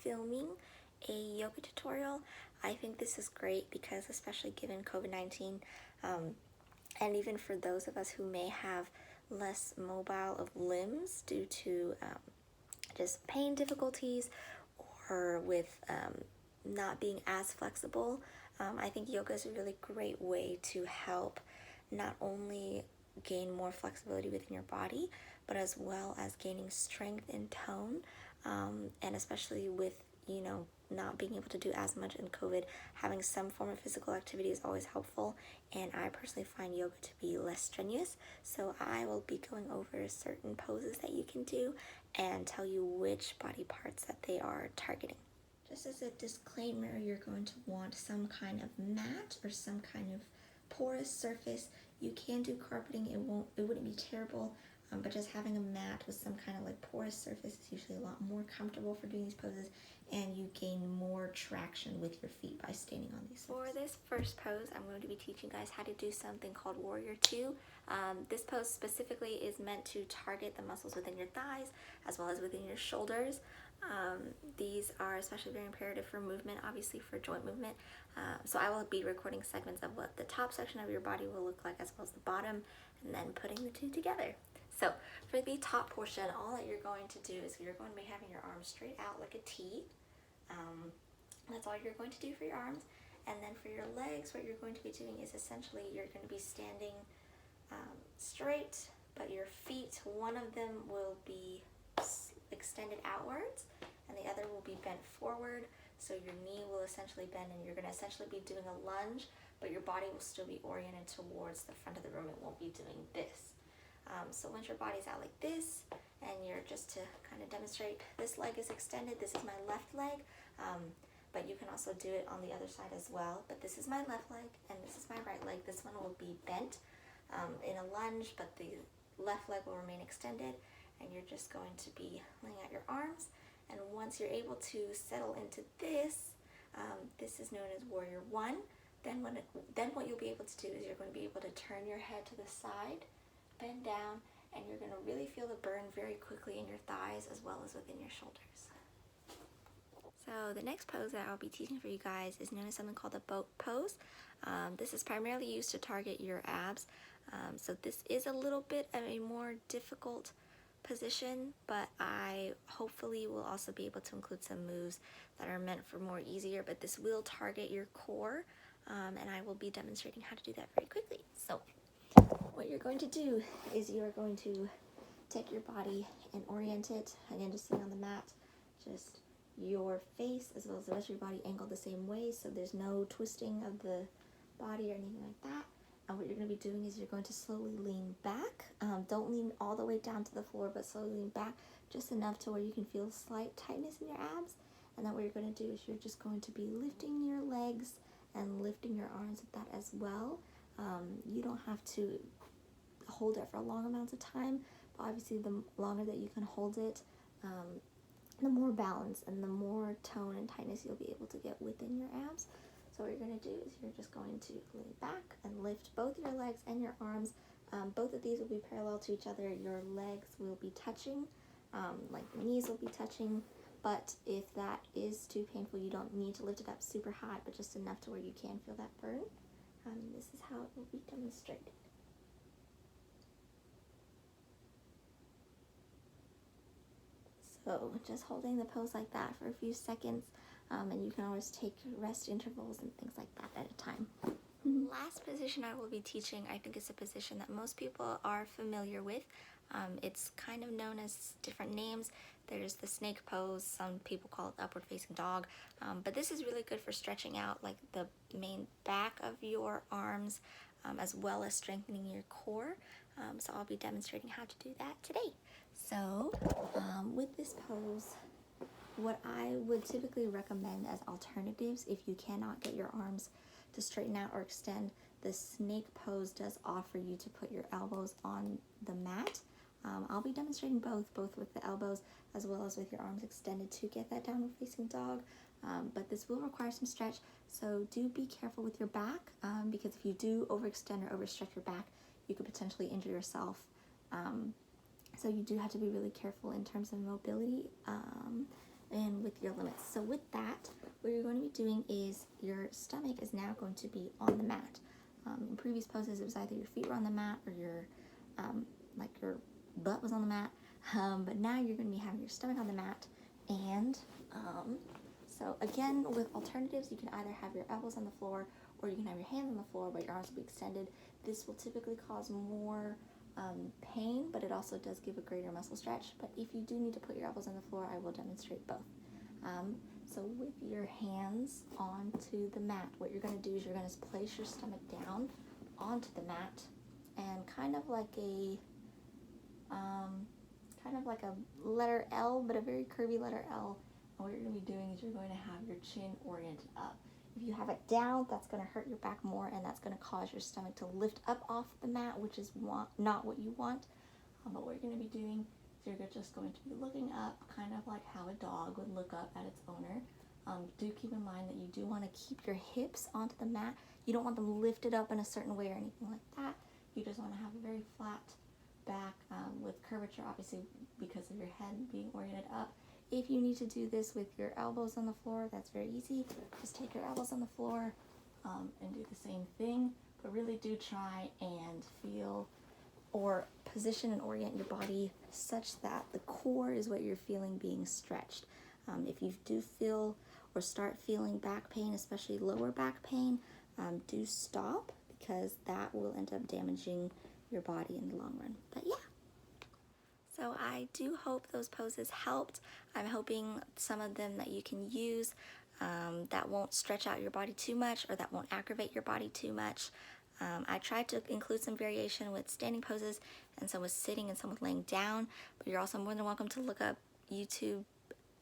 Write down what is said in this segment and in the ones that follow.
filming a yoga tutorial. I think this is great because, especially given COVID-19, and even for those of us who may have less mobile of limbs due to just pain difficulties or with not being as flexible, I think yoga is a really great way to help not only gain more flexibility within your body, but as well as gaining strength and tone, and especially with, not being able to do as much in COVID, having some form of physical activity is always helpful, and I personally find yoga to be less strenuous, so I will be going over certain poses that you can do and tell you which body parts that they are targeting. Just as a disclaimer, you're going to want some kind of mat or some kind of porous surface. You can do carpeting, it wouldn't be terrible, but just having a mat with some kind of like porous surface is usually a lot more comfortable for doing these poses, and you gain more traction with your feet by standing on these. For this first pose, I'm going to be teaching you guys how to do something called Warrior 2. This pose specifically is meant to target the muscles within your thighs as well as within your shoulders. These are especially very imperative for movement, obviously for joint movement. So I will be recording segments of what the top section of your body will look like as well as the bottom, and then putting the two together. So for the top portion, all that you're going to do is you're going to be having your arms straight out like a T. That's all you're going to do for your arms. And then for your legs, what you're going to be doing is essentially you're going to be standing straight, but your feet, one of them will be extended outwards and the other will be bent forward. So your knee will essentially bend and you're going to essentially be doing a lunge, but your body will still be oriented towards the front of the room. It won't be doing this. So once your body's out like this, and you're just to kind of demonstrate, this leg is extended, this is my left leg, but you can also do it on the other side as well. But this is my left leg and this is my right leg. This one will be bent in a lunge, but the left leg will remain extended, and you're just going to be laying out your arms. And once you're able to settle into this, this is known as Warrior 1. Then what you'll be able to do is you're going to be able to turn your head to the side, bend down, and you're going to really feel the burn very quickly in your thighs as well as within your shoulders. So the next pose that I'll be teaching for you guys is known as something called the boat pose. This is primarily used to target your abs. So this is a little bit of a more difficult position, but I hopefully will also be able to include some moves that are meant for more easier, but this will target your core, and I will be demonstrating how to do that very quickly. So what you're going to do is you're going to take your body and orient it, again just sitting on the mat, just your face as well as the rest of your body angled the same way, so there's no twisting of the body or anything like that. And what you're going to be doing is you're going to slowly lean back. Don't lean all the way down to the floor, but slowly lean back just enough to where you can feel slight tightness in your abs. And then what you're going to do is you're just going to be lifting your legs and lifting your arms with that as well. You don't have to hold it for long amounts of time, but obviously the longer that you can hold it, the more balance and the more tone and tightness you'll be able to get within your abs. So what you're going to do is you're just going to lean back and lift both your legs and your arms. Both of these will be parallel to each other. Your legs will be touching, like the knees will be touching, but if that is too painful, you don't need to lift it up super high, but just enough to where you can feel that burn. This is how it will be demonstrated. So just holding the pose like that for a few seconds, and you can always take rest intervals and things like that at a time. Last position I will be teaching, I think, is a position that most people are familiar with. It's kind of known as different names. There's the snake pose, some people call it upward facing dog, but this is really good for stretching out like the main back of your arms, as well as strengthening your core. So I'll be demonstrating how to do that today. So with this pose, what I would typically recommend as alternatives, if you cannot get your arms to straighten out or extend, the snake pose does offer you to put your elbows on the mat. I'll be demonstrating both with the elbows as well as with your arms extended to get that downward facing dog, but this will require some stretch, so do be careful with your back, because if you do overextend or overstretch your back, you could potentially injure yourself. So you do have to be really careful in terms of mobility, and with your limits. So with that, what you're going to be doing is your stomach is now going to be on the mat. In previous poses, it was either your feet were on the mat or your like your butt was on the mat. But now you're going to be having your stomach on the mat. And so again, with alternatives, you can either have your elbows on the floor or you can have your hands on the floor, but your arms will be extended. This will typically cause more pain, but it also does give a greater muscle stretch. But if you do need to put your elbows on the floor, I will demonstrate both. So with your hands onto the mat, what you're going to do is you're going to place your stomach down onto the mat, and kind of like a letter L, but a very curvy letter L. And what you're going to be doing is you're going to have your chin oriented up. If you have it down, that's going to hurt your back more, and that's going to cause your stomach to lift up off the mat, which is not what you want. But what you're going to be doing is you're just going to be looking up, kind of like how a dog would look up at its owner. Do keep in mind that you do want to keep your hips onto the mat. You don't want them lifted up in a certain way or anything like that. You just want to have a very flat back with curvature, obviously, because of your head being oriented up. If you need to do this with your elbows on the floor, that's very easy. Just take your elbows on the floor and do the same thing. But really do try and feel or position and orient your body such that the core is what you're feeling being stretched. If you do feel or start feeling back pain, especially lower back pain, do stop, because that will end up damaging your body in the long run. But yeah. So I do hope those poses helped. I'm hoping some of them that you can use that won't stretch out your body too much or that won't aggravate your body too much. I tried to include some variation with standing poses and some with sitting and some with laying down, but you're also more than welcome to look up YouTube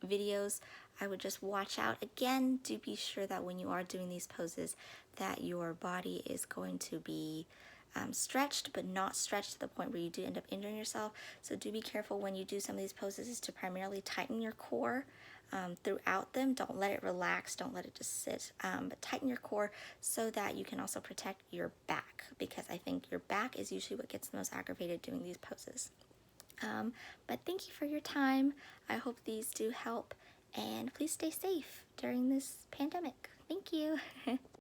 videos. I would just watch out. Again, do be sure that when you are doing these poses that your body is going to be stretched, but not stretched to the point where you do end up injuring yourself. So do be careful when you do some of these poses is to primarily tighten your core throughout them. Don't let it relax, don't let it just sit, but tighten your core so that you can also protect your back, because I think your back is usually what gets the most aggravated doing these poses. But thank you for your time. I hope these do help, and please stay safe during this pandemic. Thank you.